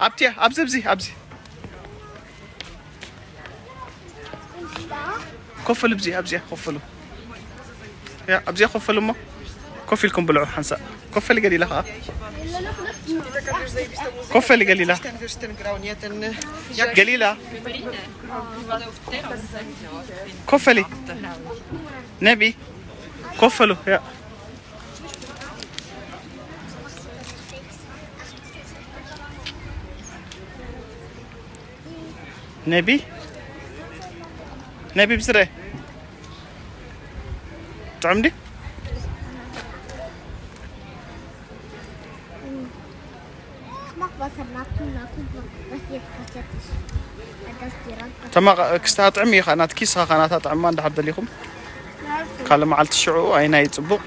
أبتي أبزي كفل بزي أبزي خفلو يا أبزي خفلو ما كفلكم بلعو حنسا كفل قليلة ها كفل قليلة قليلة كفلي نبي كفلو يا نبي بسرعة تعمدي تما كستات عمي خانات كيسها خانات عمان ده حد ليكم كلام على الشعو أين يتصبوا